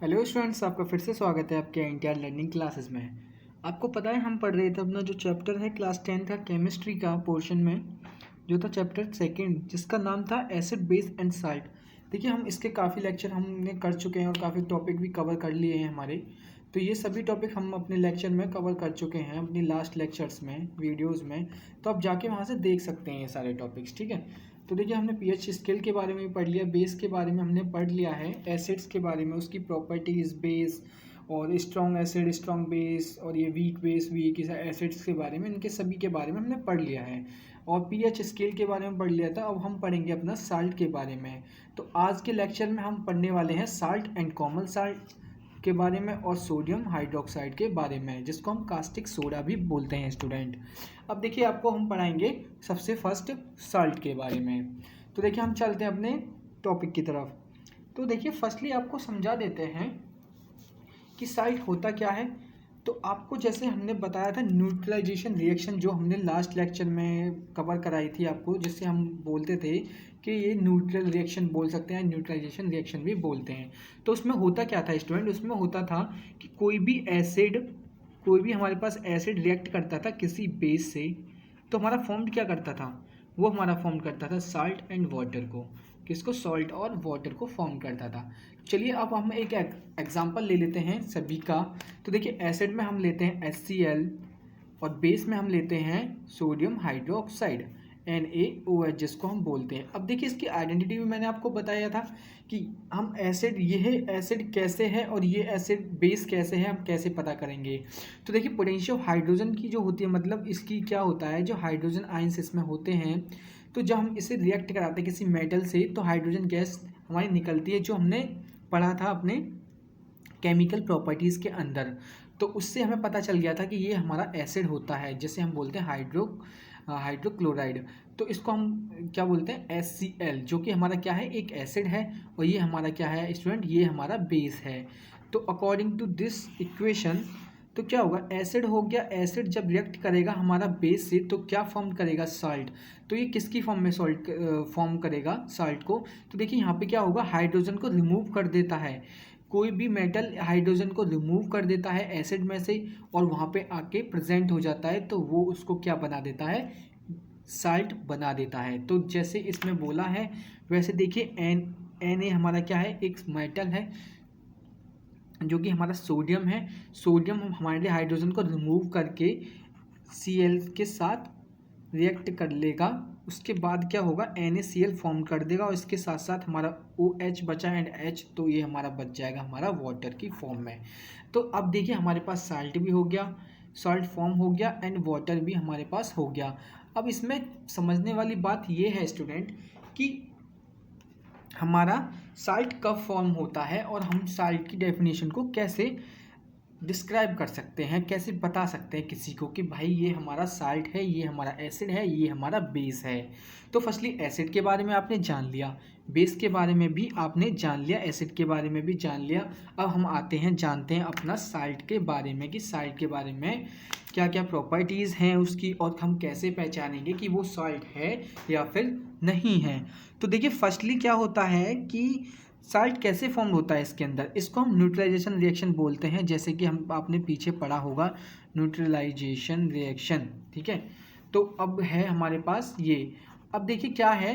Hello students, आपका फिर से स्वागत है आपके एनटीआर लर्निंग क्लासेस में। आपको पता है हम पढ़ रहे थे अपना जो चैप्टर है क्लास 10 का केमिस्ट्री का पोर्शन में, जो था चैप्टर सेकंड, जिसका नाम था एसिड बेस एंड साल्ट। देखिए हम इसके काफ़ी लेक्चर हमने कर चुके हैं और काफ़ी टॉपिक भी कवर कर लिए हैं हमारे। तो ये सभी टॉपिक हम अपने लेक्चर में कवर कर चुके हैं अपनी लास्ट लेक्चर्स में, वीडियोज़ में। तो आप जाके वहाँ से देख सकते हैं ये सारे टॉपिक्स, ठीक है। तो देखिए हमने पीएच स्केल के बारे में भी पढ़ लिया, बेस के बारे में हमने पढ़ लिया है, एसिड्स के बारे में, उसकी प्रॉपर्टीज़, बेस और स्ट्रॉन्ग एसिड, स्ट्रॉन्ग बेस, और ये वीक बेस, वीक एसिड्स के बारे में, इनके सभी के बारे में हमने पढ़ लिया है। और पीएच स्केल के बारे में पढ़ लिया था। अब हम पढ़ेंगे अपना साल्ट के बारे में। तो आज के लेक्चर में हम पढ़ने वाले हैं साल्ट एंड कॉमन साल्ट के बारे में और सोडियम हाइड्रोक्साइड के बारे में, जिसको हम कास्टिक सोडा भी बोलते हैं स्टूडेंट। अब देखिए आपको हम पढ़ाएंगे सबसे फर्स्ट साल्ट के बारे में। तो देखिए हम चलते हैं अपने टॉपिक की तरफ। तो देखिए फर्स्टली आपको समझा देते हैं कि साल्ट होता क्या है। तो आपको जैसे हमने बताया था न्यूट्रलाइजेशन रिएक्शन, जो हमने लास्ट लेक्चर में कवर कराई थी आपको, जिससे हम बोलते थे कि ये न्यूट्रल रिएक्शन बोल सकते हैं, न्यूट्रलाइजेशन रिएक्शन भी बोलते हैं। तो उसमें होता क्या था स्टूडेंट, उसमें होता था कि कोई भी हमारे पास एसिड रिएक्ट करता था किसी बेस से, तो हमारा फॉर्म क्या करता था, वो हमारा फॉर्म करता था साल्ट एंड वाटर को। किसको? सॉल्ट और वाटर को फॉर्म करता था। चलिए अब हम एक एग्जांपल ले लेते हैं सभी का। तो देखिए एसिड में हम लेते हैं HCl और बेस में हम लेते हैं सोडियम हाइड्रोक्साइड, NaOH, जिसको हम बोलते हैं। अब देखिए इसकी आइडेंटिटी भी मैंने आपको बताया था कि हम एसिड, ये एसिड कैसे है और ये एसिड बेस कैसे है, हम कैसे पता करेंगे। तो देखिए पोटेंशियल हाइड्रोजन की जो होती है, मतलब इसकी क्या होता है, जो हाइड्रोजन आयंस इसमें होते हैं, तो जब हम इसे रिएक्ट कराते हैं किसी मेटल से, तो हाइड्रोजन गैस हमारी निकलती है, जो हमने पढ़ा था अपने केमिकल प्रॉपर्टीज़ के अंदर। तो उससे हमें पता चल गया था कि ये हमारा एसिड होता है, जिसे हम बोलते हैं हाइड्रोक्लोराइड। तो इसको हम क्या बोलते हैं? HCl, जो कि हमारा क्या है, एक एसिड है, और ये हमारा क्या है स्टूडेंट, ये हमारा बेस है। तो अकॉर्डिंग टू दिस इक्वेशन, तो क्या होगा, एसिड हो गया, एसिड जब रिएक्ट करेगा हमारा बेस से तो क्या फॉर्म करेगा? साल्ट। तो ये किसकी फॉर्म में सॉल्ट फॉर्म करेगा? साल्ट को। तो देखिए यहाँ पे क्या होगा, हाइड्रोजन को रिमूव कर देता है, कोई भी मेटल हाइड्रोजन को रिमूव कर देता है एसिड में से और वहाँ पे आके प्रेजेंट हो जाता है, तो वो उसको क्या बना देता है? साल्ट बना देता है। तो जैसे इसमें बोला है वैसे देखिए Na हमारा क्या है, एक मेटल है जो कि हमारा सोडियम है। सोडियम हमारे लिए हाइड्रोजन को रिमूव करके Cl के साथ रिएक्ट कर लेगा, उसके बाद क्या होगा, NaCl फॉर्म कर देगा और इसके साथ साथ हमारा OH बचा एंड H, तो ये हमारा बच जाएगा हमारा वाटर की फॉर्म में। तो अब देखिए हमारे पास साल्ट भी हो गया, सॉल्ट फॉर्म हो गया एंड वाटर भी हमारे पास हो गया। अब इसमें समझने वाली बात ये है स्टूडेंट कि हमारा साल्ट कब फॉर्म होता है और हम साल्ट की डेफिनेशन को कैसे डिस्क्राइब कर सकते हैं, कैसे बता सकते हैं किसी को कि भाई ये हमारा साल्ट है, ये हमारा एसिड है, ये हमारा बेस है। तो फर्स्टली एसिड के बारे में आपने जान लिया, बेस के बारे में भी आपने जान लिया, एसिड के बारे में भी जान लिया। अब हम आते हैं, जानते हैं अपना साल्ट के बारे में कि साल्ट के बारे में क्या क्या प्रॉपर्टीज़ हैं उसकी, और हम कैसे पहचानेंगे कि वो साल्ट है या फिर नहीं है। तो देखिए फर्स्टली क्या होता है कि साल्ट कैसे फॉर्म होता है इसके अंदर, इसको हम न्यूट्रलाइजेशन रिएक्शन बोलते हैं, जैसे कि हम आपने पीछे पढ़ा होगा न्यूट्रलाइजेशन रिएक्शन, ठीक है। तो अब है हमारे पास ये। अब देखिए क्या है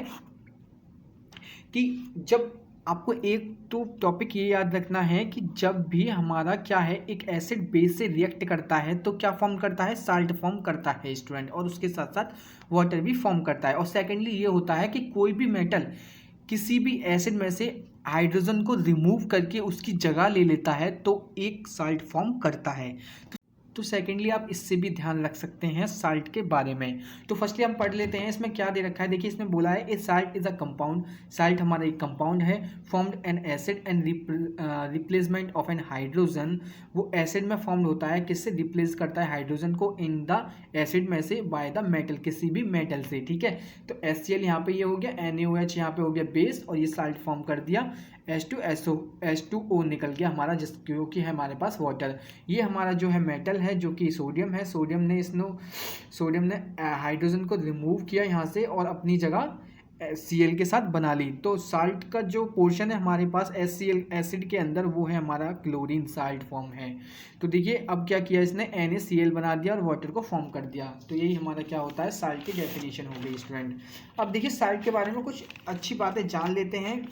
कि जब आपको एक तो टॉपिक ये याद रखना है कि जब भी हमारा क्या है, एक एसिड बेस से रिएक्ट करता है तो क्या फॉर्म करता है? साल्ट फॉर्म करता है स्टूडेंट, और उसके साथ साथ वाटर भी फॉर्म करता है। और सेकेंडली ये होता है कि कोई भी मेटल किसी भी एसिड में से हाइड्रोजन को रिमूव करके उसकी जगह ले लेता है तो एक साल्ट फॉर्म करता है। तो सेकेंडली आप इससे भी ध्यान रख सकते हैं साल्ट के बारे में। तो फर्स्टली हम पढ़ लेते हैं इसमें क्या दे रखा है। देखिए इसमें बोला है a salt is a compound, salt हमारा एक कंपाउंड है, formed an acid and replacement of an hydrogen. वो एसिड में फॉर्म्ड होता है, किससे? रिप्लेस करता है हाइड्रोजन को इन द एसिड में से बाय द मेटल, किसी भी मेटल से, ठीक है। तो HCl यहाँ पे ये हो गया, NaOH यहाँ पे हो गया बेस, और ये साल्ट फॉर्म कर दिया, H2O निकल गया हमारा, जिसको कि है हमारे पास वाटर। ये हमारा जो है मेटल है जो कि सोडियम है, सोडियम ने हाइड्रोजन को रिमूव किया यहाँ से और अपनी जगह Cl के साथ बना ली। तो साल्ट का जो पोर्शन है हमारे पास HCl एसिड के अंदर वो है हमारा क्लोरीन साल्ट फॉर्म है। तो देखिए अब क्या किया इसने NaCl बना दिया और वाटर को फॉर्म कर दिया। तो यही हमारा क्या होता है साल्ट की डेफिनेशन हो गई स्टूडेंट। अब देखिए साल्ट के बारे में कुछ अच्छी बातें जान लेते हैं।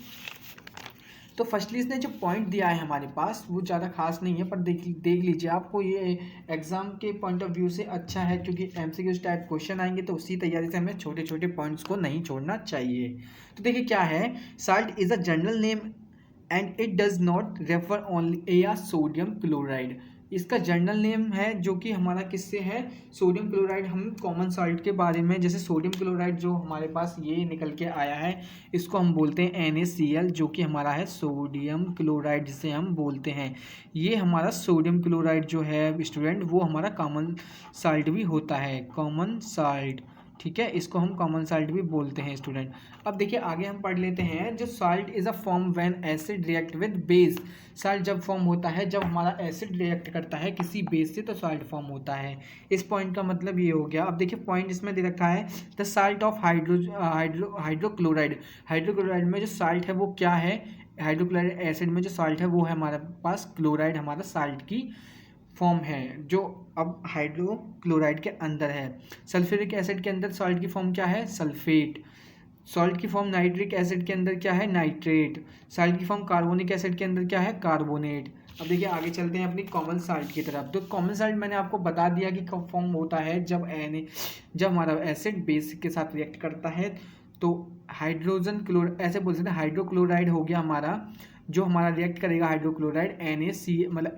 तो फर्स्टली इसने जो पॉइंट दिया है हमारे पास वो ज़्यादा खास नहीं है, पर देख लीजिए आपको ये एग्जाम के पॉइंट ऑफ व्यू से अच्छा है, क्योंकि MCQ टाइप क्वेश्चन आएंगे तो उसी तैयारी से हमें छोटे छोटे पॉइंट्स को नहीं छोड़ना चाहिए। तो देखिए क्या है, salt is a general name and it does not refer only A sodium chloride. इसका जनरल नेम है जो कि हमारा किससे है, सोडियम क्लोराइड। हम कॉमन सॉल्ट के बारे में, जैसे सोडियम क्लोराइड जो हमारे पास ये निकल के आया है इसको हम बोलते हैं NaCl, जो कि हमारा है सोडियम क्लोराइड जिसे हम बोलते हैं। ये हमारा सोडियम क्लोराइड जो है स्टूडेंट वो हमारा कॉमन सॉल्ट भी होता है, कॉमन सॉल्ट, ठीक है, इसको हम कॉमन साल्ट भी बोलते हैं स्टूडेंट। अब देखिए आगे हम पढ़ लेते हैं, जो salt is a form when acid react with base. Salt जब फॉर्म होता है जब हमारा एसिड रिएक्ट करता है किसी बेस से, तो साल्ट फॉर्म होता है। इस पॉइंट का मतलब ये हो गया। अब देखिए पॉइंट इसमें दे रखा है, the salt of hydrochloride. Hydrochloride में जो साल्ट है वो क्या है, हाइड्रोक्लोराइड एसिड में जो साल्ट है वो है हमारे पास क्लोराइड, हमारा साल्ट की फॉर्म है जो अब हाइड्रोक्लोराइड के अंदर है। सल्फ्यूरिक एसिड के अंदर सॉल्ट की फॉर्म क्या है, सल्फेट। सॉल्ट की फॉर्म नाइट्रिक एसिड के अंदर क्या है, नाइट्रेट। सॉल्ट की फॉर्म कार्बोनिक एसिड के अंदर क्या है, कार्बोनेट। अब देखिए आगे चलते हैं अपनी कॉमन साल्ट की तरफ। तो कॉमन साल्ट मैंने आपको बता दिया कि कब फॉर्म होता है, जब हमारा एसिड बेस के साथ रिएक्ट करता है। तो हाइड्रोजन क्लोर ऐसे बोल सकते हैं, हाइड्रोक्लोराइड हो गया हमारा, जो हमारा रिएक्ट करेगा हाइड्रोक्लोराइड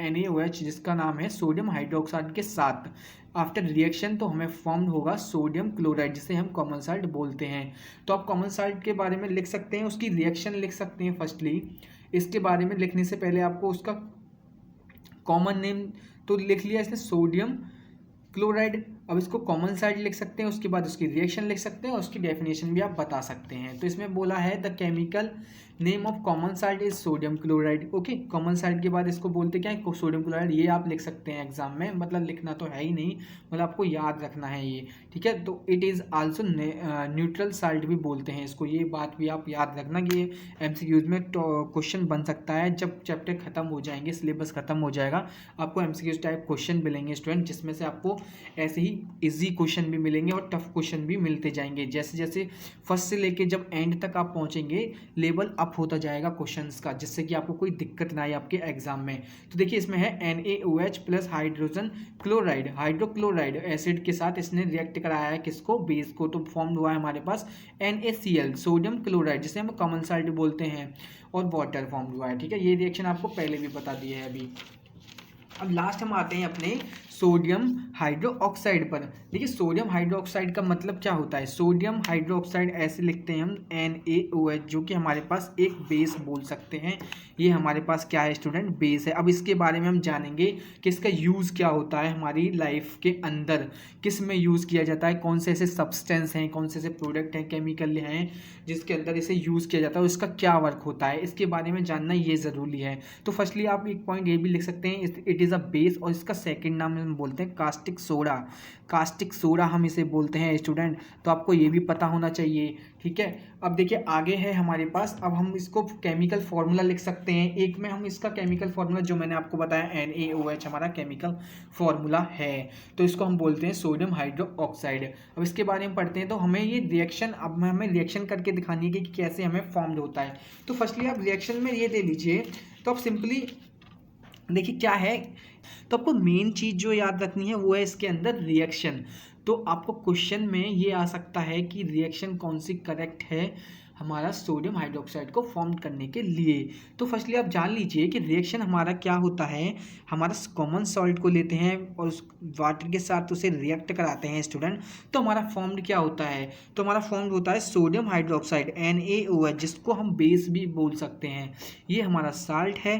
NaOH जिसका नाम है सोडियम हाइड्रोक्साइड के साथ। आफ्टर रिएक्शन तो हमें फॉर्म होगा सोडियम क्लोराइड जिसे हम कॉमन साल्ट बोलते हैं। तो आप कॉमन साल्ट के बारे में लिख सकते हैं, उसकी रिएक्शन लिख सकते हैं फर्स्टली। इसके बारे में लिखने से पहले आपको उसका कॉमन नेम तो लिख लिया इसने, सोडियम क्लोराइड। अब इसको कॉमन साल्ट लिख सकते हैं, उसके बाद उसकी रिएक्शन लिख सकते हैं और उसकी डेफिनेशन भी आप बता सकते हैं। तो इसमें बोला है the chemical name of common salt is sodium chloride. Okay, common salt के बाद इसको बोलते क्या है, सोडियम क्लोराइड। ये आप लिख सकते हैं एग्जाम में, मतलब लिखना तो है ही नहीं, मतलब आपको याद रखना है ये, ठीक है। तो it is also neutral salt भी बोलते हैं इसको, ये बात भी आप याद रखना कि ये MCQs में क्वेश्चन बन सकता है। जब चैप्टर खत्म हो जाएंगे, सिलेबस खत्म हो जाएगा, आपको MCQs टाइप क्वेश्चन मिलेंगे स्टूडेंट, जिसमें से आपको ऐसे ही इजी क्वेश्चन भी मिलेंगे और टफ क्वेश्चन भी मिलते जाएंगे। जैसे जैसे फर्स्ट से लेके जब एंड तक आप पहुंचेंगे, लेवल अप होता जाएगा क्वेश्चंस का, जिससे कि आपको कोई दिक्कत ना आए आपके एग्जाम में। तो देखिए इसमें है NaOH plus hydrogen chloride, hydrochloride acid के साथ इसने रिएक्ट कराया है किसको, बेस को। तो फॉर्म हुआ है हमारे पास NaCl सोडियम क्लोराइड जिसे हम कॉमन साल्ट बोलते हैं, और वाटर फॉर्म हुआ है, ठीक है। ये रिएक्शन आपको पहले भी बता दिया है अभी। अब लास्ट हम आते हैं अपने सोडियम हाइड्रोक्साइड पर। देखिए सोडियम हाइड्रोक्साइड का मतलब क्या होता है, सोडियम हाइड्रोक्साइड ऐसे लिखते हैं हम NaOH, जो कि हमारे पास एक बेस बोल सकते हैं। ये हमारे पास क्या है स्टूडेंट, बेस है। अब इसके बारे में हम जानेंगे कि इसका यूज़ क्या होता है हमारी लाइफ के अंदर, किस में यूज़ किया जाता है, कौन से ऐसे सब्सटेंस हैं, कौन से ऐसे प्रोडक्ट हैं, केमिकल हैं जिसके अंदर इसे यूज़ किया जाता है, इसका क्या वर्क होता है, इसके बारे में जानना ये ज़रूरी है। तो फर्स्टली आप एक पॉइंट ये भी लिख सकते हैं, इट इज़ अ बेस, और इसका सेकेंड नाम हम बोलते हैं कास्टिक सोडा। कास्टिक सोडा हम इसे बोलते हैं स्टूडेंट, तो आपको ये भी पता होना चाहिए, ठीक है। अब देखिए आगे है हमारे पास, अब हम इसको केमिकल फार्मूला लिख सकते हैं। एक में हम इसका केमिकल फार्मूला जो मैंने आपको बताया NaOH हमारा केमिकल फार्मूला है, तो इसको हम बोलते हैं सोडियम हाइड्रोक्साइड। अब इसके बारे में पढ़ते हैं, तो हमें ये रिएक्शन, अब हमें रिएक्शन करके दिखानी है कि कैसे हमें फॉर्म्ड होता है। तो फर्स्टली आप रिएक्शन में ये दे लीजिए, तो आप सिंपली देखिए क्या है, तो आपको मेन चीज़ जो याद रखनी है वो है इसके अंदर रिएक्शन। तो आपको क्वेश्चन में ये आ सकता है कि रिएक्शन कौन सी करेक्ट है हमारा सोडियम हाइड्रोक्साइड को फॉर्म करने के लिए। तो फर्स्टली आप जान लीजिए कि रिएक्शन हमारा क्या होता है, हमारा कॉमन सॉल्ट को लेते हैं और उस वाटर के साथ उसे रिएक्ट कराते हैं स्टूडेंट। तो हमारा फॉर्म्ड क्या होता है, तो हमारा फॉर्म्ड होता है सोडियम हाइड्रोक्साइड NaOH, जिसको हम बेस भी बोल सकते हैं। ये हमारा साल्ट है,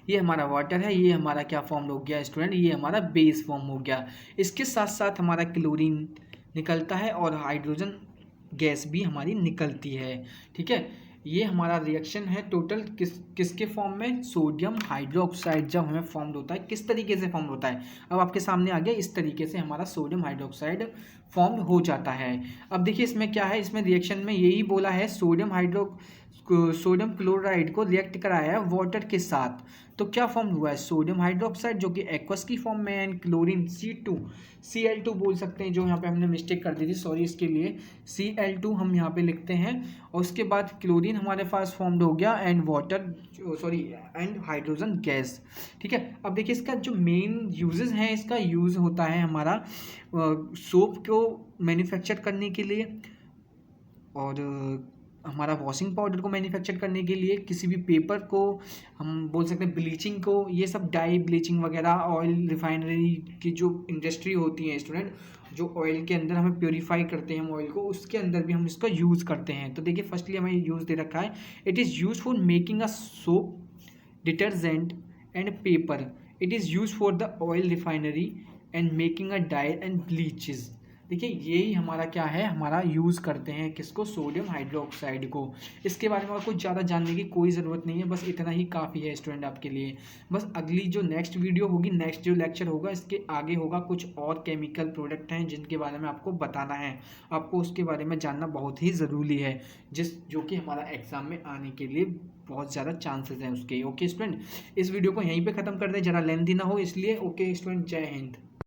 ये हमारा वाटर है, ये हमारा क्या फॉर्म हो गया स्टूडेंट, ये हमारा बेस फॉर्म हो गया। इसके साथ साथ हमारा क्लोरीन निकलता है और हाइड्रोजन गैस भी हमारी निकलती है, ठीक है। ये हमारा रिएक्शन है टोटल किसके फॉर्म में, सोडियम हाइड्रोक्साइड जब हमें फॉर्म होता है किस तरीके से फॉर्म होता है, अब आपके सामने आ गया, इस तरीके से हमारा सोडियम हाइड्रोक्साइड फॉर्म हो जाता है। अब देखिए इसमें क्या है, इसमें रिएक्शन में यही बोला है सोडियम क्लोराइड को रिएक्ट कराया है वाटर के साथ, तो क्या फॉर्म हुआ है, सोडियम हाइड्रोक्साइड जो कि एक्वस की फॉर्म में है, एंड क्लोरीन Cl2 बोल सकते हैं, जो यहाँ पे हमने मिस्टेक कर दी थी, सॉरी इसके लिए, Cl2 हम यहाँ पे लिखते हैं, और उसके बाद क्लोरीन हमारे पास फॉर्म्ड हो गया, एंड एंड हाइड्रोजन गैस। ठीक है, अब देखिए इसका जो मेन यूजेस हैं, इसका यूज़ होता है हमारा सोप को मैन्युफैक्चर करने के लिए, और हमारा वॉशिंग पाउडर को मैन्युफैक्चर करने के लिए, किसी भी पेपर को हम बोल सकते हैं, ब्लीचिंग को, ये सब डाई ब्लीचिंग वगैरह, ऑयल रिफाइनरी की जो इंडस्ट्री होती है स्टूडेंट, जो ऑयल के अंदर हमें प्योरीफाई करते हैं हम ऑयल को, उसके अंदर भी हम इसका यूज़ करते हैं। तो देखिए फर्स्टली हमें यूज़ दे रखा है, it is use for making a soap, detergent and paper, it is use for the oil refinery and making a dye and bleaches. देखिए यही हमारा क्या है, हमारा यूज़ करते हैं किसको, सोडियम हाइड्रोक्साइड को। इसके बारे में और कुछ ज़्यादा जानने की कोई ज़रूरत नहीं है, बस इतना ही काफ़ी है स्टूडेंट आपके लिए। बस अगली जो नेक्स्ट वीडियो होगी, नेक्स्ट जो लेक्चर होगा, इसके आगे होगा कुछ और केमिकल प्रोडक्ट हैं जिनके बारे में आपको बताना है, आपको उसके बारे में जानना बहुत ही ज़रूरी है, जो कि हमारा एग्ज़ाम में आने के लिए बहुत ज़्यादा चांसेस हैं उसके। ओके स्टूडेंट, इस वीडियो को यहीं पे ख़त्म कर दें, ज़रा लेंथी ना हो इसलिए। ओके स्टूडेंट, जय हिंद।